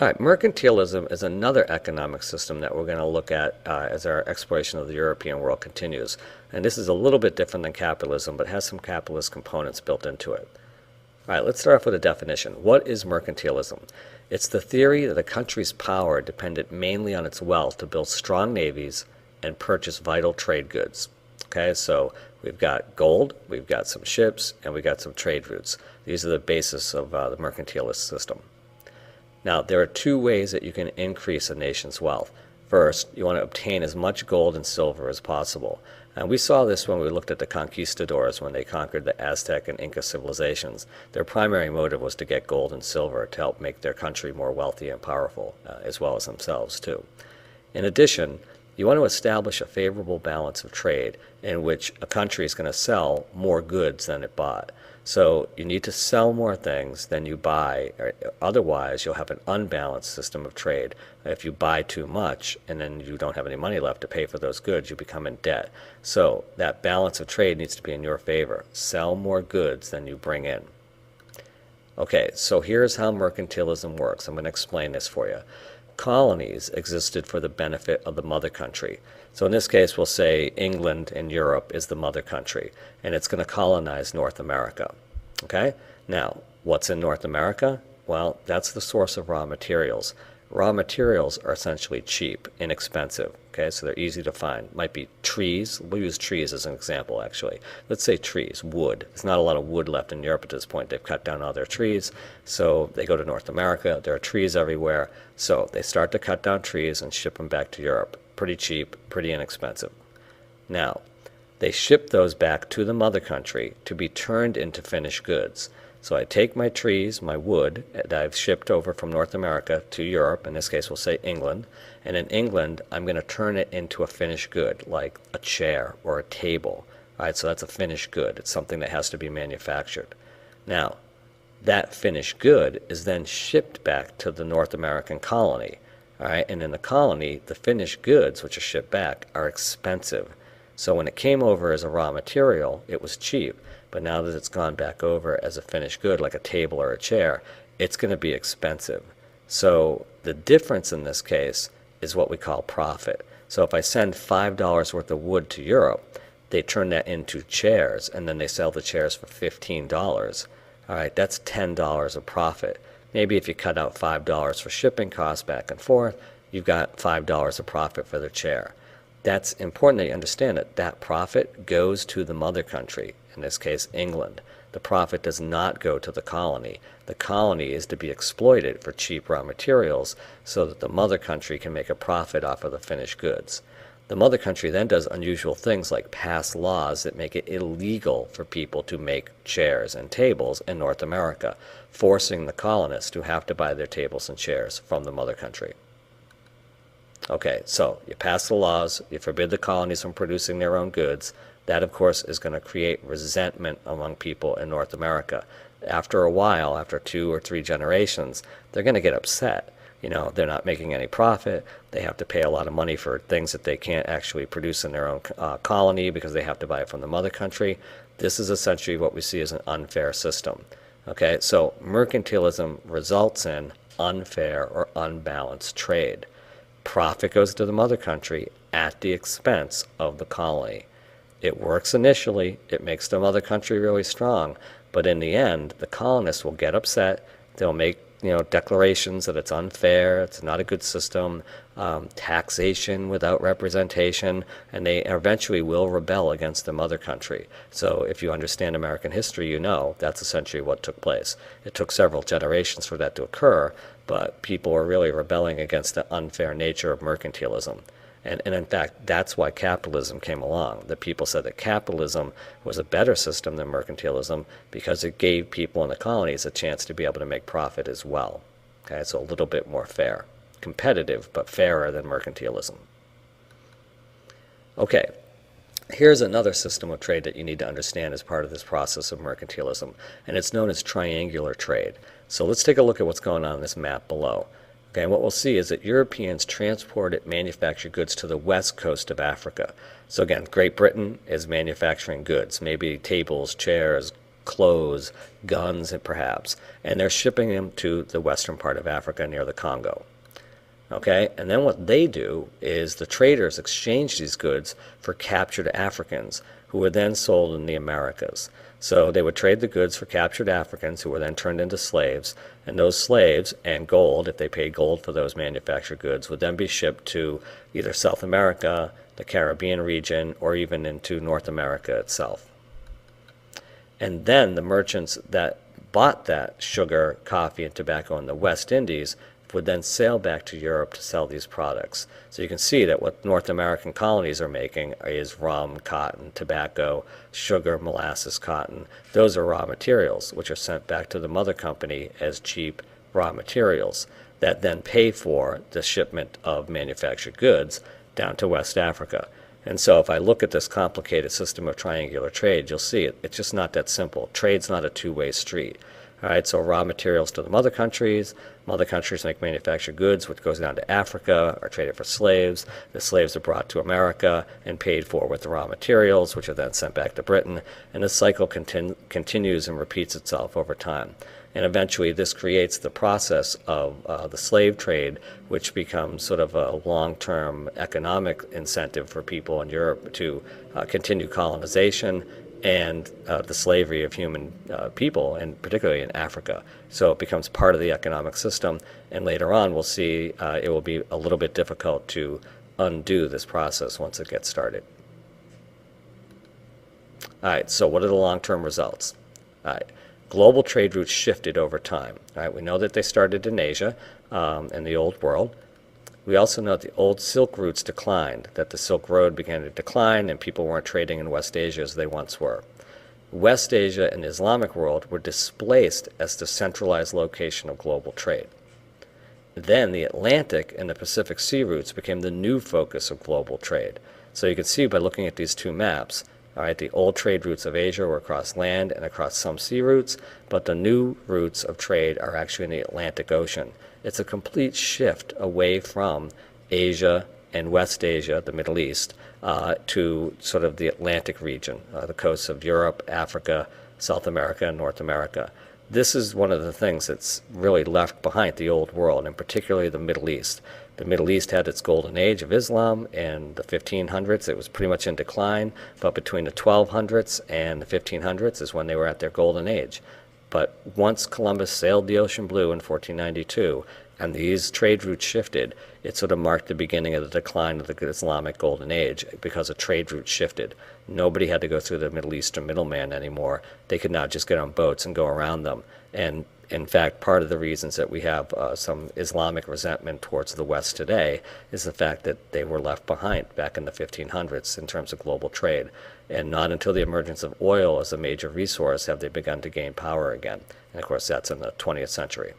All right, mercantilism is another economic system that we're going to look at as our exploration of the European world continues. And this is a little bit different than capitalism, but has some capitalist components built into it. All right, let's start off with a definition. What is mercantilism? It's the theory that a country's power depended mainly on its wealth to build strong navies and purchase vital trade goods. Okay, so we've got gold, we've got some ships, and we've got some trade routes. These are the basis of the mercantilist system. Now, there are two ways that you can increase a nation's wealth. First, you want to obtain as much gold and silver as possible. And we saw this when we looked at the conquistadors when they conquered the Aztec and Inca civilizations. Their primary motive was to get gold and silver to help make their country more wealthy and powerful, as well as themselves, too. In addition, you want to establish a favorable balance of trade in which a country is going to sell more goods than it bought. So you need to sell more things than you buy, or otherwise you'll have an unbalanced system of trade. If you buy too much and then you don't have any money left to pay for those goods, you become in debt. So that balance of trade needs to be in your favor. Sell more goods than you bring in. Okay, so here's how mercantilism works. I'm going to explain this for you. Colonies existed for the benefit of the mother country. So in this case, we'll say England in Europe is the mother country, and it's going to colonize North America. Okay? Now, what's in North America? Well, that's the source of raw materials. Raw materials are essentially cheap, inexpensive. Okay, so they're easy to find. Might be trees. We'll use trees as an example, actually. Let's say trees, wood. There's not a lot of wood left in Europe at this point. They've cut down all their trees. So they go to North America. There are trees everywhere. So they start to cut down trees and ship them back to Europe. Pretty cheap, pretty inexpensive. Now, they ship those back to the mother country to be turned into finished goods. So I take my trees, my wood, that I've shipped over from North America to Europe, in this case we'll say England, and in England I'm going to turn it into a finished good, like a chair or a table. All right, so that's a finished good. It's something that has to be manufactured. Now, that finished good is then shipped back to the North American colony. All right, and in the colony, the finished goods, which are shipped back, are expensive. So when it came over as a raw material, it was cheap. But now that it's gone back over as a finished good, like a table or a chair, it's going to be expensive. So the difference in this case is what we call profit. So if I send $5 worth of wood to Europe, they turn that into chairs, and then they sell the chairs for $15. All right, that's $10 of profit. Maybe if you cut out $5 for shipping costs back and forth, you've got $5 of profit for the chair. That's important that you understand that that profit goes to the mother country, in this case England. The profit does not go to the colony. The colony is to be exploited for cheap raw materials so that the mother country can make a profit off of the finished goods. The mother country then does unusual things like pass laws that make it illegal for people to make chairs and tables in North America, forcing the colonists to have to buy their tables and chairs from the mother country. Okay, so you pass the laws, you forbid the colonies from producing their own goods. That, of course, is going to create resentment among people in North America. After a while, after 2 or 3 generations, they're going to get upset. You know, they're not making any profit. They have to pay a lot of money for things that they can't actually produce in their own colony because they have to buy it from the mother country. This is essentially what we see as an unfair system. Okay, so mercantilism results in unfair or unbalanced trade. Profit goes to the mother country at the expense of the colony. It works initially, it makes the mother country really strong, but in the end, the colonists will get upset. They'll make declarations that it's unfair, it's not a good system, taxation without representation, and they eventually will rebel against the mother country. So if you understand American history, you know that's essentially what took place. It took several generations for that to occur, but people were really rebelling against the unfair nature of mercantilism. And in fact, that's why capitalism came along. The people said that capitalism was a better system than mercantilism because it gave people in the colonies a chance to be able to make profit as well. Okay, so a little bit more fair. Competitive, but fairer than mercantilism. Okay, here's another system of trade that you need to understand as part of this process of mercantilism, and it's known as triangular trade. So let's take a look at what's going on this map below. Okay, and what we'll see is that Europeans transported manufactured goods to the west coast of Africa. So again, Great Britain is manufacturing goods, maybe tables, chairs, clothes, guns, and perhaps, and they're shipping them to the western part of Africa near the Congo. Okay, and then what they do is the traders exchange these goods for captured Africans who were then sold in the Americas. So they would trade the goods for captured Africans who were then turned into slaves, and those slaves and gold, if they paid gold for those manufactured goods, would then be shipped to either South America, the Caribbean region, or even into North America itself. And then the merchants that bought that sugar, coffee, and tobacco in the West Indies would then sail back to Europe to sell these products. So you can see that what North American colonies are making is rum, cotton, tobacco, sugar, molasses, cotton. Those are raw materials, which are sent back to the mother company as cheap raw materials that then pay for the shipment of manufactured goods down to West Africa. And so if I look at this complicated system of triangular trade, you'll see it's just not that simple. Trade's not a two-way street. All right, so raw materials to the mother countries make manufactured goods, which goes down to Africa, are traded for slaves. The slaves are brought to America and paid for with the raw materials, which are then sent back to Britain. And this cycle continues and repeats itself over time. And eventually this creates the process of the slave trade, which becomes sort of a long-term economic incentive for people in Europe to continue colonization and the slavery of human people, and particularly in Africa. So it becomes part of the economic system, and later on we'll see it will be a little bit difficult to undo this process once it gets started. All right, so what are the long-term results? All right, global trade routes shifted over time. All right, we know that they started in Asia, in the Old World. We also know that the old Silk routes declined, that the Silk Road began to decline and people weren't trading in West Asia as they once were. West Asia and the Islamic world were displaced as the centralized location of global trade. Then the Atlantic and the Pacific Sea routes became the new focus of global trade. So you can see by looking at these two maps, all right, the old trade routes of Asia were across land and across some sea routes, but the new routes of trade are actually in the Atlantic Ocean. It's a complete shift away from Asia and West Asia, the Middle East, to sort of the Atlantic region, the coasts of Europe, Africa, South America, and North America. This is one of the things that's really left behind the Old World, and particularly the Middle East. The Middle East had its golden age of Islam in the 1500s. It was pretty much in decline, but between the 1200s and the 1500s is when they were at their golden age. But once Columbus sailed the ocean blue in 1492 and these trade routes shifted, it sort of marked the beginning of the decline of the Islamic golden age because a trade route shifted. Nobody had to go through the Middle Eastern middleman anymore. They could now just get on boats and go around them. And in fact, part of the reasons that we have some Islamic resentment towards the West today is the fact that they were left behind back in the 1500s in terms of global trade. And not until the emergence of oil as a major resource have they begun to gain power again. And of course, that's in the 20th century.